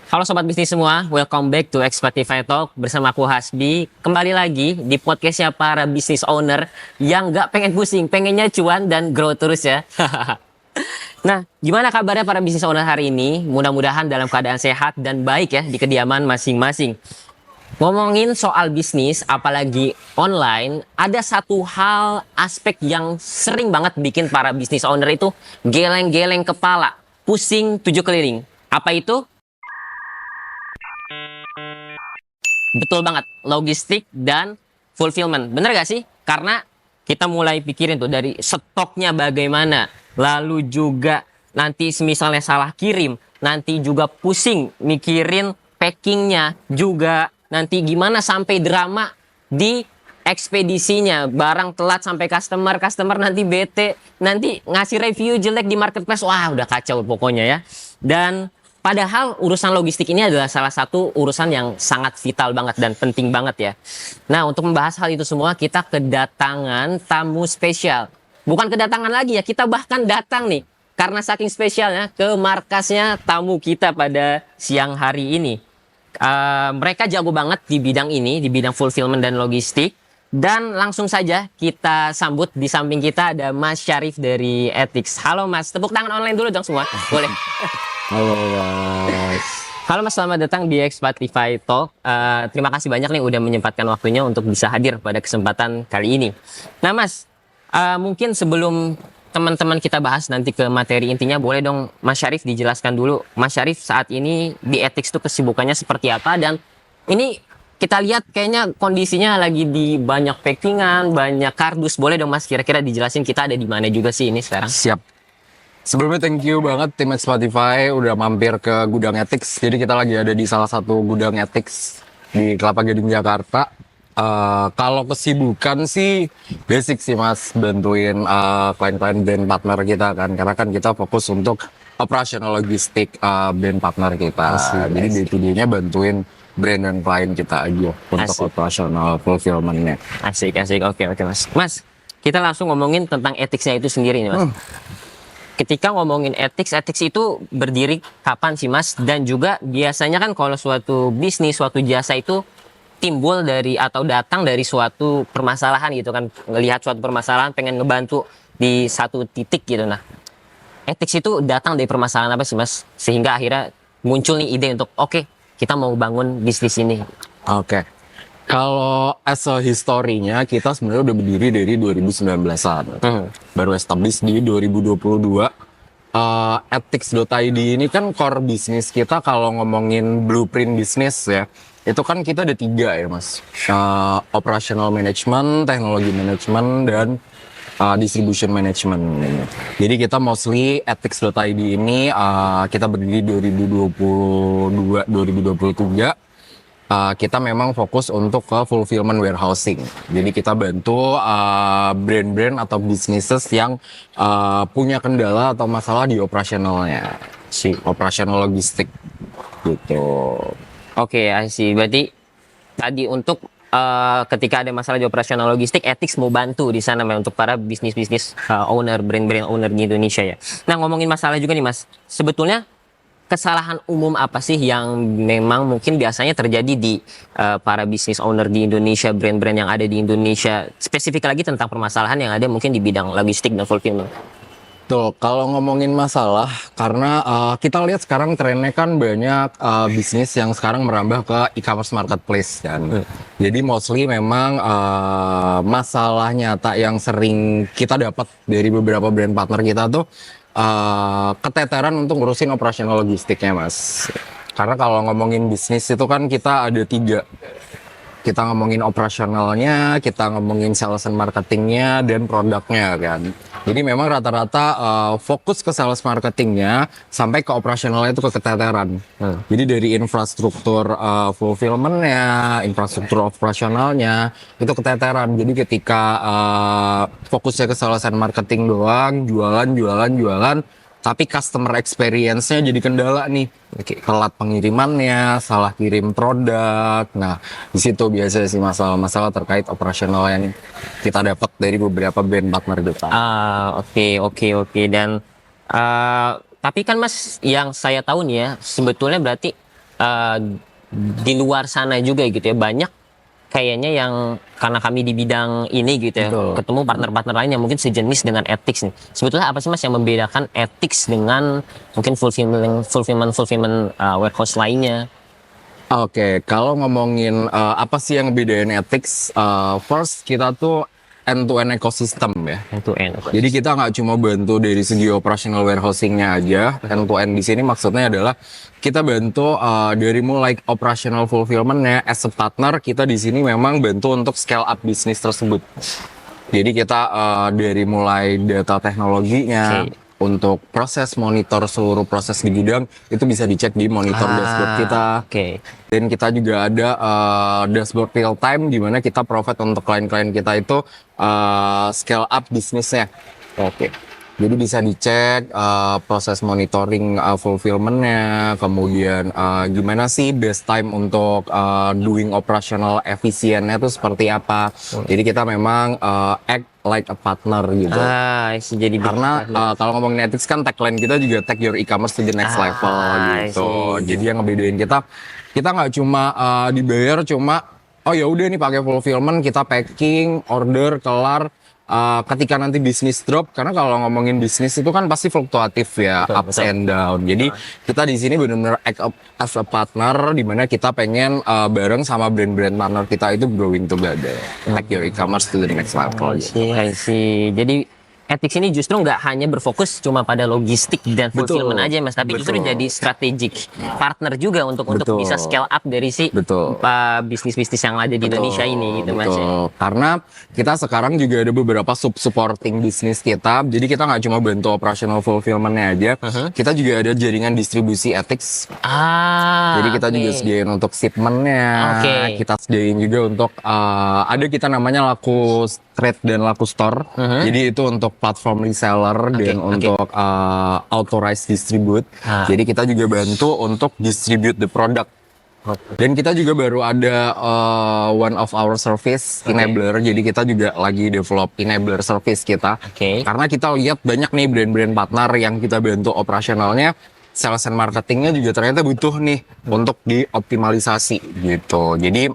Halo sobat bisnis semua, welcome back to Expertify Talk bersama aku Hasbi. Kembali lagi di podcastnya para business owner yang nggak pengen pusing, pengennya cuan dan grow terus ya. Nah, gimana kabarnya para business owner hari ini? Mudah-mudahan dalam keadaan sehat dan baik ya di kediaman masing-masing. Ngomongin soal bisnis, apalagi online, ada satu hal aspek yang sering banget bikin para business owner itu geleng-geleng kepala, pusing tujuh keliling. Apa itu? Betul banget, logistik dan fulfillment. Bener gak sih? Karena kita mulai pikirin tuh dari stoknya bagaimana. Lalu juga nanti misalnya salah kirim. Nanti juga pusing mikirin packingnya. Juga nanti gimana sampai drama di ekspedisinya. Barang telat sampai customer nanti bete. Nanti ngasih review jelek di marketplace. Wah udah kacau pokoknya ya. Dan padahal urusan logistik ini adalah salah satu urusan yang sangat vital banget dan penting banget ya. Nah, untuk membahas hal itu semua, kita kedatangan tamu spesial. Bukan kedatangan lagi ya, kita bahkan datang nih. Karena saking spesialnya ke markasnya tamu kita pada siang hari ini. Mereka jago banget di bidang ini, di bidang fulfillment dan logistik. Dan langsung saja kita sambut, di samping kita ada Mas Syarif dari Ethics. Halo Mas, tepuk tangan online dulu dong semua. Boleh. Halo Mas. Halo Mas, selamat datang di Expertify Talk. Terima kasih banyak nih udah menyempatkan waktunya untuk bisa hadir pada kesempatan kali ini. Nah Mas, mungkin sebelum teman-teman kita bahas nanti ke materi intinya, boleh dong Mas Syarif dijelaskan dulu. Mas Syarif saat ini di Ethics tuh kesibukannya seperti apa, dan ini kita lihat kayaknya kondisinya lagi di banyak packingan, banyak kardus. Boleh dong Mas kira-kira dijelasin kita ada di mana juga sih ini sekarang? Siap. Sebelumnya thank you banget tim Spotify udah mampir ke gudang Ethics. Jadi kita lagi ada di salah satu gudang Ethics di Kelapa Gading, Jakarta. Kalau kesibukan sih basic sih Mas, bantuin klien-klien brand partner kita kan. Karena kan kita fokus untuk operasional logistik brand partner kita. Jadi day-to-day-nya bantuin brand dan klien kita aja untuk operasional fulfillment-nya. Asik. Oke Mas. Mas, kita langsung ngomongin tentang ethics-nya itu sendiri nih Mas. Ketika ngomongin ethics itu berdiri kapan sih Mas? Dan juga biasanya kan kalau suatu bisnis, suatu jasa itu timbul dari atau datang dari suatu permasalahan gitu kan. Ngelihat suatu permasalahan, pengen ngebantu di satu titik gitu. Nah, ethics itu datang dari permasalahan apa sih Mas? Sehingga akhirnya muncul nih ide untuk oke, kita mau bangun bisnis ini. Oke. Kalau as a historinya kita sebenarnya udah berdiri dari 2019-an. Baru establish di 2022. Ethics.id ini kan core bisnis kita kalau ngomongin blueprint bisnis ya. Itu kan kita ada 3 ya Mas. Operational management, technology management, dan distribution management. Jadi kita mostly Ethics.id ini kita berdiri 2022-2023. Kita memang fokus untuk ke fulfillment warehousing. Jadi kita bantu brand-brand atau businesses yang punya kendala atau masalah di operasionalnya, si operasional logistik gitu. Oke, I see. Berarti tadi untuk ketika ada masalah di operasional logistik, Ethics mau bantu di sana untuk para bisnis-bisnis owner, brand-brand owner di Indonesia ya. Nah, ngomongin masalah juga nih Mas, sebetulnya kesalahan umum apa sih yang memang mungkin biasanya terjadi di para business owner di Indonesia, brand-brand yang ada di Indonesia, spesifik lagi tentang permasalahan yang ada mungkin di bidang logistik dan fulfillment? Tuh, kalau ngomongin masalah, karena kita lihat sekarang trennya kan banyak bisnis yang sekarang merambah ke e-commerce marketplace kan. Jadi mostly memang masalah nyata yang sering kita dapat dari beberapa brand partner kita tuh keteteran untuk ngurusin operasional logistiknya Mas. Karena kalau ngomongin bisnis itu kan kita ada 3. Kita ngomongin operasionalnya, kita ngomongin sales and marketingnya, dan produknya kan. Jadi memang rata-rata fokus ke sales marketingnya sampai ke operasionalnya itu keteteran. Jadi dari infrastruktur fulfillmentnya, infrastruktur operasionalnya itu keteteran. Jadi ketika fokusnya ke sales and marketing doang, jualan, tapi customer experience-nya jadi kendala nih. Telat pengirimannya, salah kirim produk. Nah, di situ biasanya sih masalah-masalah terkait operasional yang kita dapat dari beberapa brand partner kita. Oke. Dan tapi kan Mas, yang saya tahu nih ya, sebetulnya berarti eh, di luar sana juga gitu ya, banyak kayaknya yang karena kami di bidang ini gitu ya, Betul. ketemu partner-partner lain yang mungkin sejenis dengan ethics nih. Sebetulnya apa sih Mas yang membedakan ethics dengan mungkin fulfillment warehouse lainnya? Oke, kalau ngomongin apa sih yang bedain ethics, first kita tuh end-to-end ekosistem ya. End to end. Jadi kita nggak cuma bantu dari segi operational warehousing-nya aja, end-to-end di sini maksudnya adalah kita bantu dari mulai operational fulfillment-nya as a partner, kita di sini memang bantu untuk scale up bisnis tersebut. Jadi kita dari mulai data teknologinya, Oke. untuk proses monitor seluruh proses di gudang itu bisa dicek di monitor dashboard kita. Oke. Dan kita juga ada dashboard real time di mana kita provide untuk klien-klien kita itu scale up bisnisnya. Oke. Jadi bisa dicek proses monitoring fulfillment-nya, kemudian gimana sih best time untuk doing operational efisiennya itu seperti apa. Jadi kita memang act like a partner gitu. Jadi Karena kalau ngomongin ethics kan tagline kita juga take your e-commerce to the next level I gitu. see. Jadi yang ngebedain kita nggak cuma dibayar cuma oh ya udah nih pakai fulfillment kita packing order kelar. Ketika nanti bisnis drop, karena kalau ngomongin bisnis itu kan pasti fluktuatif ya, ups and down. Jadi kita di sini benar-benar act up as a partner, di mana kita pengen bareng sama brand-brand partner kita itu growing together, take your e-commerce to the next level. Gitu. I see. Jadi ethics ini justru nggak hanya berfokus cuma pada logistik dan fulfillment aja Mas, tapi justru Betul. jadi strategic partner juga untuk Betul. bisa scale up dari si Betul. bisnis-bisnis yang ada di Indonesia ini gitu Mas. Ya. Betul. Karena kita sekarang juga ada beberapa supporting bisnis kita. Jadi kita nggak cuma bantu operational fulfillment-nya aja, kita juga ada jaringan distribusi ethics. Jadi kita juga sediain untuk shipment-nya. Oke. Kita sediain juga untuk ada kita namanya laku trade dan laku store. Jadi itu untuk platform reseller dan untuk authorized distribute. Jadi kita juga bantu untuk distribute the product. Dan kita juga baru ada one of our service enabler. Jadi kita juga lagi develop enabler service kita. Karena kita lihat banyak nih brand-brand partner yang kita bantu operasionalnya, sales and marketingnya juga ternyata butuh nih untuk dioptimalisasi gitu. Jadi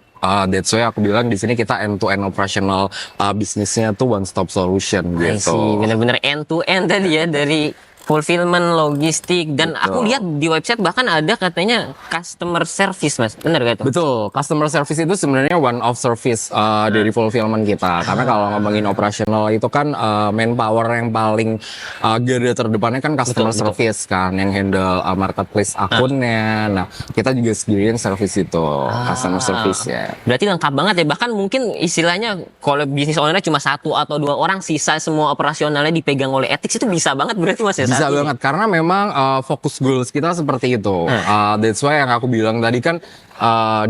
that's why aku bilang di sini kita end-to-end operational bisnisnya tuh one stop solution gitu. Bener-bener end to end tadi ya, dari fulfillment, logistik, dan aku lihat di website bahkan ada katanya customer service Mas, bener gak itu? Betul, customer service itu sebenarnya one of service dari fulfillment kita. Karena kalau ngomongin operational itu kan manpower yang paling garda terdepannya kan customer service kan, yang handle marketplace akunnya. Nah, kita juga sediain service itu, customer service ya. Berarti lengkap banget ya, bahkan mungkin istilahnya kalau bisnis ownernya cuma 1 atau 2 orang, sisa semua operasionalnya dipegang oleh ethics, itu bisa banget berarti Mas ya? Bisa banget, karena memang fokus goals kita seperti itu. That's why yang aku bilang tadi kan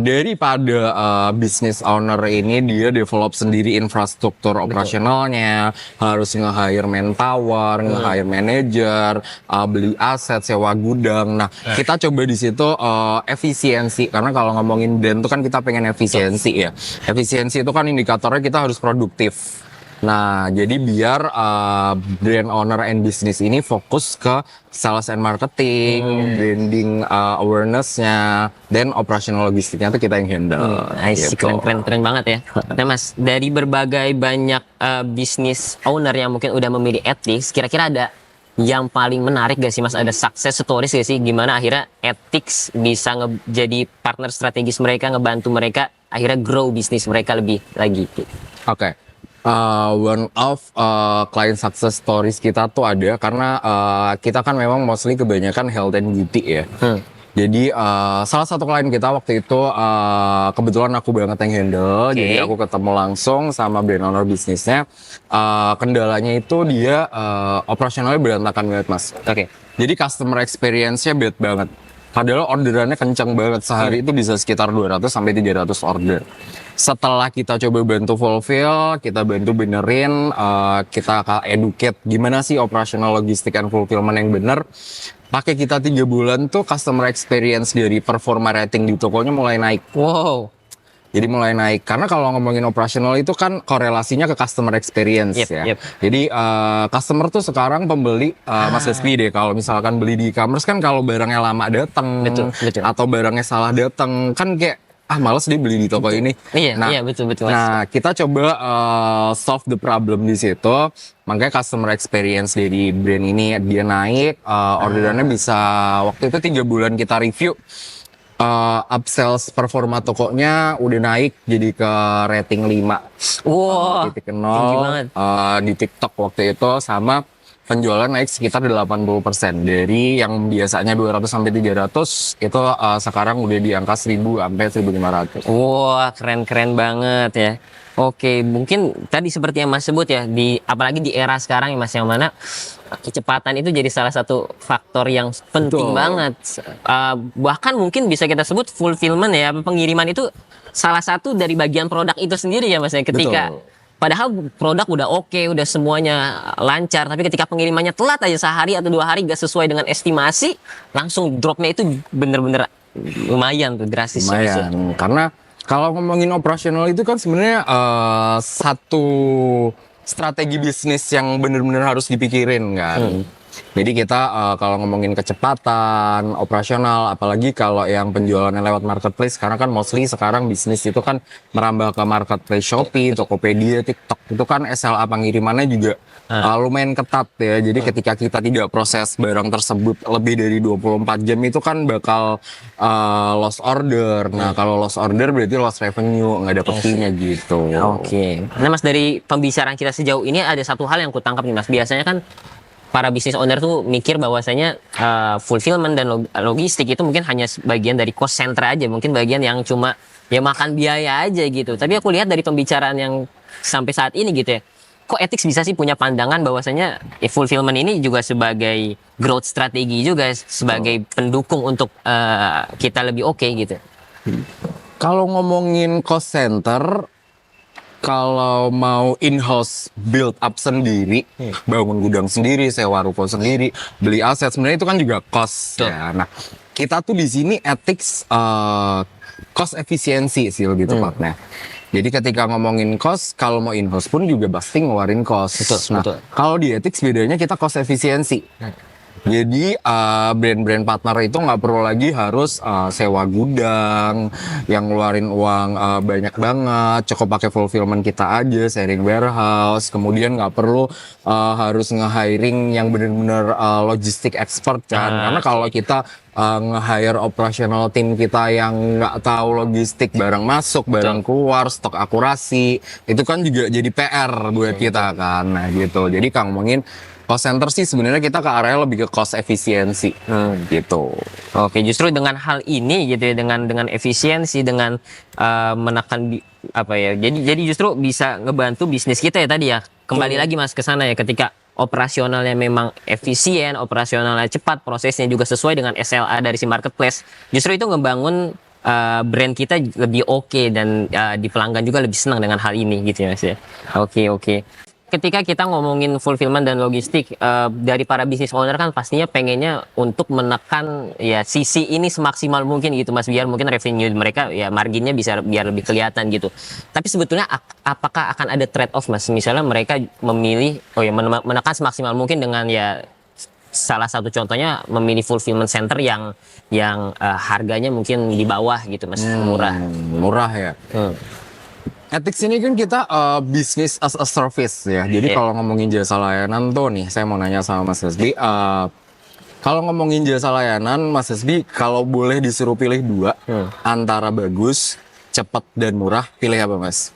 daripada business owner ini dia develop sendiri infrastruktur operasionalnya, harus nge-hire manpower, nge-hire manager, beli aset, sewa gudang. Nah, kita coba di situ efisiensi, karena kalau ngomongin brand itu kan kita pengen efisiensi ya. Efisiensi itu kan indikatornya kita harus produktif. Nah, jadi biar brand owner and business ini fokus ke sales and marketing, branding awareness-nya, dan operational logistiknya tuh kita yang handle. Gitu. Keren banget ya. Nah Mas, dari berbagai banyak business owner yang mungkin udah memilih ethics, kira-kira ada yang paling menarik gak sih Mas? Ada success stories gak sih? Gimana akhirnya ethics bisa jadi partner strategis mereka, ngebantu mereka akhirnya grow bisnis mereka lebih lagi? Oke. One of client success stories kita tuh ada karena kita kan memang mostly kebanyakan health and beauty ya. Jadi salah satu klien kita waktu itu kebetulan aku banget yang handle, jadi aku ketemu langsung sama brand owner bisnisnya. Kendalanya itu dia operasionalnya berantakan banget Mas. Jadi customer experience-nya bad banget. Padahal orderannya kencang banget, sehari itu bisa sekitar 200 sampai 300 order. Setelah kita coba bantu fulfill, kita bantu benerin, kita educate gimana sih operational logistik and fulfillment yang bener. Pakai kita 3 bulan tuh customer experience dari performa rating di tokonya mulai naik. Wow. Jadi mulai naik. Karena kalau ngomongin operasional itu kan korelasinya ke customer experience Yep, ya. yep. Jadi customer tuh sekarang pembeli Mas Rizky deh. Kalau misalkan beli di e-commerce kan kalau barangnya lama datang Betul, betul. atau barangnya salah datang kan kayak males dia beli di toko ini. Iya, iya, betul, Mas. Nah, kita coba solve the problem di situ. Makanya customer experience dari brand ini dia naik, orderannya bisa waktu itu 3 bulan kita review. Upsells performa tokonya udah naik jadi ke rating 5. Wah, Titik tinggi banget. 0 di TikTok waktu itu, sama penjualan naik sekitar 80% dari yang biasanya 200 sampai 300 itu sekarang udah di angka 1000 sampai 1500. Wah, keren-keren banget ya. Oke, mungkin tadi seperti yang Mas sebut ya, apalagi di era sekarang ya Mas, yang mana kecepatan itu jadi salah satu faktor yang penting Betul. banget. Bahkan mungkin bisa kita sebut fulfillment ya, pengiriman itu salah satu dari bagian produk itu sendiri ya Mas ya. Ketika Betul. padahal produk udah oke, udah semuanya lancar, tapi ketika pengirimannya telat aja sehari atau 2 hari gak sesuai dengan estimasi, langsung dropnya itu bener-bener lumayan tuh, drastis. ya, Mas, ya. Lumayan, karena kalau ngomongin operasional itu kan sebenarnya satu strategi bisnis yang benar-benar harus dipikirin kan. Jadi kita kalau ngomongin kecepatan, operasional, apalagi kalau yang penjualannya lewat marketplace, karena kan mostly sekarang bisnis itu kan merambah ke marketplace Shopee, Tokopedia, TikTok, itu kan SLA pengirimannya juga lumayan ketat ya. Jadi ketika kita tidak proses barang tersebut lebih dari 24 jam itu kan bakal lost order. Nah kalau lost order berarti lost revenue, nggak dapet fee-nya gitu. Oke. Nah Mas, dari pembicaraan kita sejauh ini ada satu hal yang kutangkap nih Mas. Biasanya kan para business owner tuh mikir bahwasanya fulfillment dan logistik itu mungkin hanya bagian dari cost center aja, mungkin bagian yang cuma ya makan biaya aja gitu. Tapi aku lihat dari pembicaraan yang sampai saat ini gitu ya, kok Ethics bisa sih punya pandangan bahwasanya fulfillment ini juga sebagai growth strategi juga, sebagai pendukung untuk kita lebih oke gitu. Kalau ngomongin cost center, kalau mau in-house build up sendiri, bangun gudang sendiri, sewa ruko sendiri, beli aset, sebenarnya itu kan juga cost ya. Nah, kita tuh di sini ethics cost efisiensi sih lebih tepatnya. Jadi ketika ngomongin cost, kalau mau in-house pun juga pasti ngeluarin cost. Betul, Nah, betul. kalau di ethics bedanya kita cost efisiensi. Jadi brand-brand partner itu nggak perlu lagi harus sewa gudang yang ngeluarin uang banyak banget, cukup pakai fulfillment kita aja, sharing warehouse, kemudian nggak perlu harus nge-hiring yang benar-benar logistik expert kan, karena kalau kita nge-hire operational team kita yang nggak tahu logistik, barang masuk, barang keluar, stok akurasi, itu kan juga jadi PR buat kita kan, nah gitu. Jadi Kang ngomongin cost center sih sebenarnya kita ke area lebih ke cost efisiensi gitu. Oke, justru dengan hal ini gitu ya, dengan efisiensi, dengan menekan apa ya. Jadi justru bisa ngebantu bisnis kita ya tadi ya. Kembali lagi Mas ke sana ya, ketika operasionalnya memang efisien, operasionalnya cepat, prosesnya juga sesuai dengan SLA dari si marketplace. Justru itu ngebangun brand kita lebih oke dan di pelanggan juga lebih senang dengan hal ini gitu ya Mas ya. Oke. Ketika kita ngomongin fulfillment dan logistik, dari para business owner kan pastinya pengennya untuk menekan ya sisi ini semaksimal mungkin gitu Mas, biar mungkin revenue mereka ya marginnya bisa biar lebih kelihatan gitu. Tapi sebetulnya apakah akan ada trade off Mas? Misalnya mereka memilih menekan semaksimal mungkin dengan ya salah satu contohnya memilih fulfillment center yang harganya mungkin di bawah gitu Mas, murah. Murah ya. Ethics ini kan kita bisnis as a service ya. Jadi kalau ngomongin jasa layanan tuh nih, saya mau nanya sama Mas Hasbi. Kalau ngomongin jasa layanan, Mas Hasbi, kalau boleh disuruh pilih 2 antara bagus, cepat dan murah, pilih apa Mas?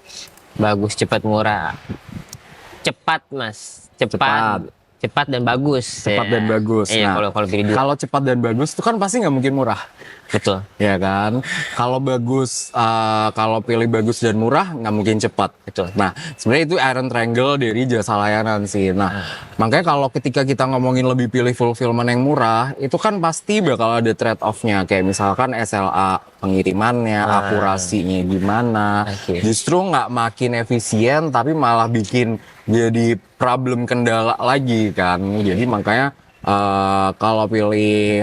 Bagus, cepat, murah. Cepat Mas, cepat dan bagus. Cepat dan bagus. Iya, kalau pilih 2. Kalau cepat dan bagus itu kan pasti nggak mungkin murah. Betul. Ya kan, kalau bagus, kalau pilih bagus dan murah nggak mungkin cepat. Betul. Nah, sebenarnya itu iron triangle dari jasa layanan sih. Nah, makanya kalau ketika kita ngomongin lebih pilih fulfillment yang murah, itu kan pasti bakal ada trade off-nya. Kayak misalkan SLA pengirimannya, akurasinya gimana. Justru nggak makin efisien, tapi malah bikin jadi problem kendala lagi kan. Jadi makanya Kalau pilih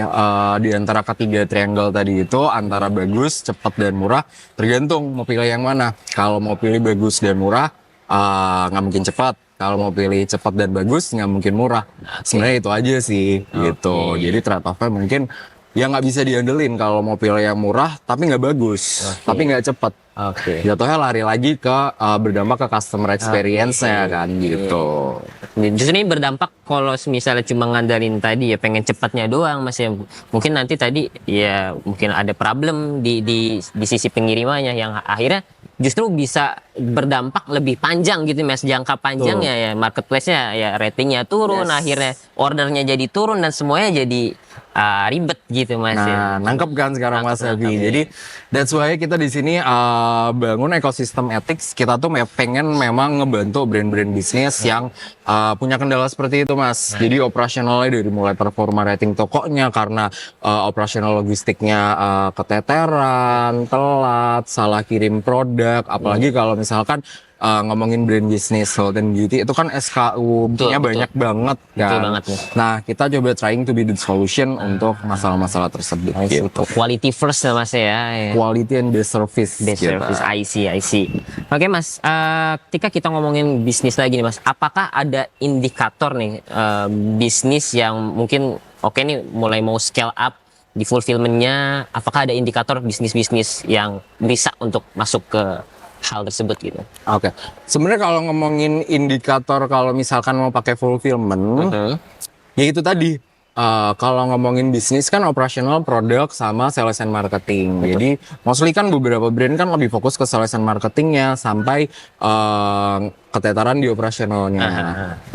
di antara ketiga triangle tadi itu antara bagus, cepat dan murah, tergantung mau pilih yang mana. Kalau mau pilih bagus dan murah, nggak mungkin cepat. Kalau mau pilih cepat dan bagus, nggak mungkin murah. Sebenarnya itu aja sih, gitu. Jadi trade-off-nya mungkin ya nggak bisa diandelin kalau mau pilih yang murah, tapi nggak bagus, tapi nggak cepat. Jatuhnya lari lagi ke berdampak ke customer experience-nya kan, gitu. Justru ini berdampak kalau misalnya cuma ngandalin tadi ya pengen cepatnya doang mas ya, mungkin nanti tadi ya mungkin ada problem di sisi pengirimannya yang akhirnya justru bisa berdampak lebih panjang gitu mas, jangka panjangnya ya marketplace-nya ya ratingnya turun, akhirnya ordernya jadi turun dan semuanya jadi ribet gitu mas. Nah, nangkep kan sekarang Mas Evi. Jadi that's why kita di sini bangun ekosistem ethics. Kita tuh pengen memang ngebantu brand-brand bisnis yang punya kendala seperti itu Mas. Jadi operasionalnya dari mulai performa rating tokonya karena operasional logistiknya keteteran, telat, salah kirim produk. Apalagi kalau misalkan ngomongin brand bisnis health and beauty itu kan SKU-nya banyak banget kan. Betul banget, ya. Nah, kita coba trying to be the solution untuk masalah-masalah tersebut. Gitu. Quality first ya mas ya. Quality and best service. Best service, I see. Oke mas, ketika kita ngomongin bisnis lagi nih mas, apakah ada indikator nih bisnis yang mungkin oke nih mulai mau scale up di fulfillment-nya, apakah ada indikator bisnis-bisnis yang bisa untuk masuk ke hal tersebut gitu? Oke. Sebenarnya kalau ngomongin indikator kalau misalkan mau pakai fulfillment, ya itu tadi. Kalau ngomongin bisnis kan operasional, produk, sama sales and marketing. Jadi mostly kan beberapa brand kan lebih fokus ke sales and marketingnya sampai keteteran di operasionalnya.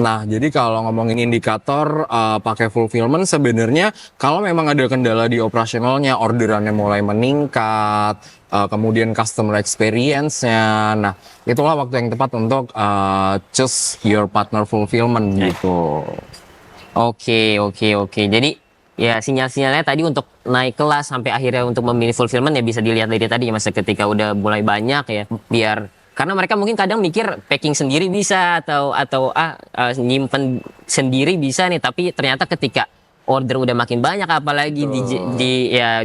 Nah, jadi kalau ngomongin indikator pakai fulfillment sebenarnya kalau memang ada kendala di operasionalnya, orderannya mulai meningkat, kemudian customer experience-nya. Nah, itulah waktu yang tepat untuk choose your partner fulfillment gitu. Oke. Jadi ya sinyal-sinyalnya tadi untuk naik kelas sampai akhirnya untuk memilih fulfillment ya bisa dilihat dari tadi ya mas, ketika udah mulai banyak ya, biar karena mereka mungkin kadang mikir packing sendiri bisa atau nyimpen sendiri bisa nih, tapi ternyata ketika order udah makin banyak apalagi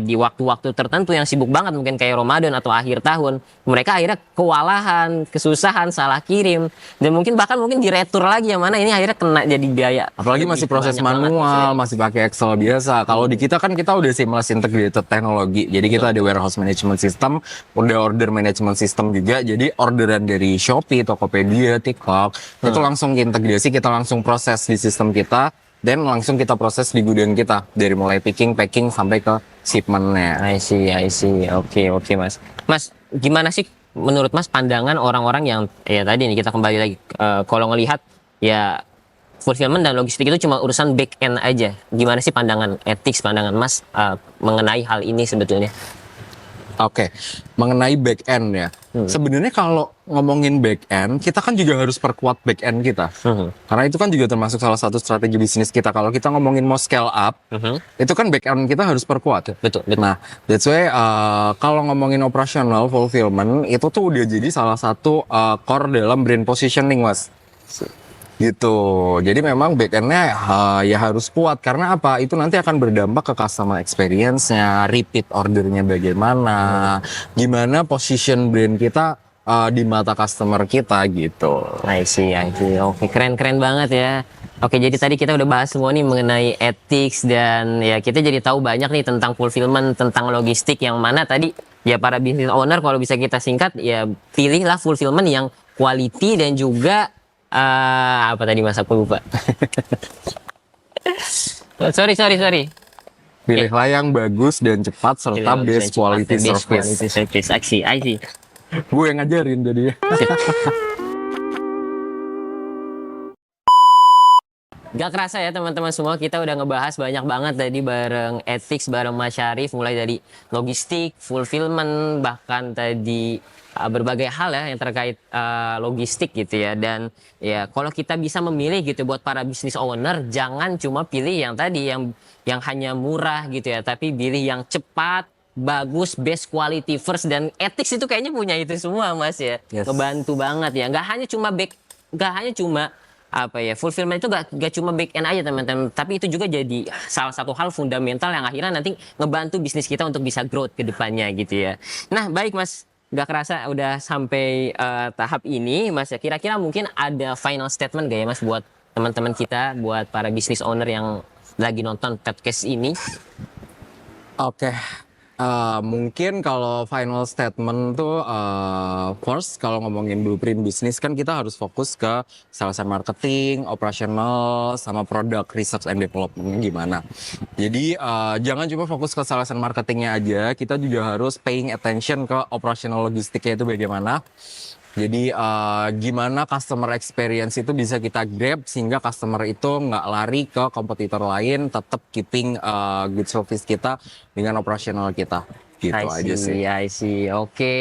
di waktu-waktu tertentu yang sibuk banget mungkin kayak Ramadan atau akhir tahun, mereka akhirnya kewalahan, kesusahan, salah kirim dan mungkin diretur lagi yang mana ini akhirnya kena jadi biaya. Apalagi masih proses manual, masih pakai Excel biasa. Kalau di kita kan kita udah seamless integrated teknologi. Jadi kita ada warehouse management system, udah order management system juga. Jadi orderan dari Shopee, Tokopedia, TikTok itu langsung integrasi, kita langsung proses di sistem kita. Dan langsung kita proses di gudang kita dari mulai picking, packing sampai ke shipment-nya. I see. Oke mas. Mas, gimana sih menurut mas pandangan orang-orang yang ya tadi nih kita kembali lagi kalau ngelihat ya fulfillment dan logistik itu cuma urusan back end aja. Gimana sih pandangan pandangan mas mengenai hal ini sebetulnya? Oke, mengenai back end ya. Sebenarnya kalau ngomongin back end, kita kan juga harus perkuat back end kita. Karena itu kan juga termasuk salah satu strategi bisnis kita. Kalau kita ngomongin mau scale up, itu kan back end kita harus perkuat. Betul. Nah, that's why kalau ngomongin operational fulfillment, itu tuh udah jadi salah satu core dalam brand positioning, Mas. Gitu. Jadi memang back-end-nya ya harus kuat. Karena apa? Itu nanti akan berdampak ke customer experience-nya, repeat ordernya bagaimana, gimana position brand kita di mata customer kita gitu. I see. Oke, keren banget ya. Oke, jadi tadi kita udah bahas semua nih mengenai ethics dan ya kita jadi tahu banyak nih tentang fulfillment, tentang logistik yang mana tadi ya para business owner kalau bisa kita singkat ya pilihlah fulfillment yang quality dan juga apa tadi mas aku lupa. sorry. Pilihlah yang bagus dan cepat serta best quality service. I see. Gue yang ngajarin jadi. Gak kerasa ya teman-teman semua, kita udah ngebahas banyak banget tadi bareng ethics, bareng Mas Syarif, mulai dari logistik, fulfillment, bahkan tadi berbagai hal ya yang terkait logistik gitu ya. Dan ya kalau kita bisa memilih gitu buat para business owner, jangan cuma pilih yang tadi yang hanya murah gitu ya, tapi pilih yang cepat, bagus, best quality first, dan ethics itu kayaknya punya itu semua mas ya. Yes. Ngebantu banget ya, nggak hanya cuma apa ya, fulfillment itu gak cuma back end aja teman-teman, tapi itu juga jadi salah satu hal fundamental yang akhirnya nanti ngebantu bisnis kita untuk bisa growth ke depannya gitu ya. Nah baik Mas, gak kerasa udah sampai tahap ini Mas ya. Kira-kira mungkin ada final statement gak ya Mas buat teman-teman kita, buat para business owner yang lagi nonton podcast ini? Oke, mungkin kalau final statement tuh first kalau ngomongin blueprint bisnis kan kita harus fokus ke sales and marketing, operational, sama product research and development gimana. Jadi jangan cuma fokus ke sales and marketingnya aja, kita juga harus paying attention ke operational logistiknya itu bagaimana. Jadi gimana customer experience itu bisa kita grab sehingga customer itu nggak lari ke kompetitor lain, tetap keeping good service kita dengan operasional kita. Gitu aja sih. I see. Oke,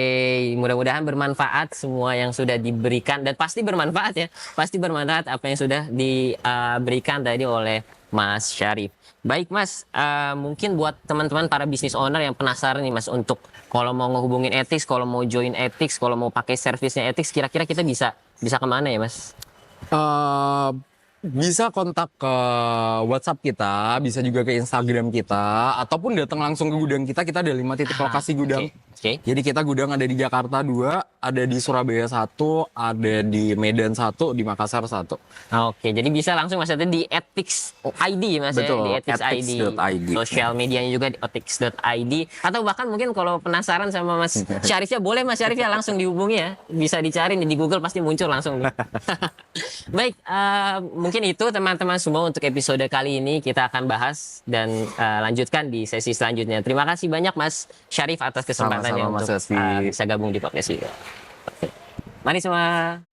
mudah-mudahan bermanfaat semua yang sudah diberikan, dan pasti bermanfaat ya. Pasti bermanfaat apa yang sudah diberikan tadi oleh Mas Syarif. Baik Mas, mungkin buat teman-teman para business owner yang penasaran nih Mas, untuk kalau mau ngehubungin ethics, kalau mau join ethics, kalau mau pakai servisnya ethics, kira-kira kita bisa kemana ya Mas? Eh, Bisa kontak ke WhatsApp kita, bisa juga ke Instagram kita, ataupun datang langsung ke gudang kita. Kita ada 5 titik lokasi gudang. Oke. Jadi kita gudang ada di Jakarta 2, ada di Surabaya 1, ada di Medan 1, di Makassar 1. Oke, jadi bisa langsung Mas di ethics ID Mas ya, Betul, di ethics ID. ethics.id. Sosial medianya juga di ethics.id, atau bahkan mungkin kalau penasaran sama Mas Syarifnya, boleh Mas Syarif ya langsung dihubungi ya. Bisa dicari nih di Google, pasti muncul langsung. Baik, mungkin itu teman-teman semua untuk episode kali ini. Kita akan bahas dan lanjutkan di sesi selanjutnya. Terima kasih banyak Mas Syarif atas kesempatannya Sama-sama, Mas untuk Esti. bisa gabung di podcast ini. Mari semua.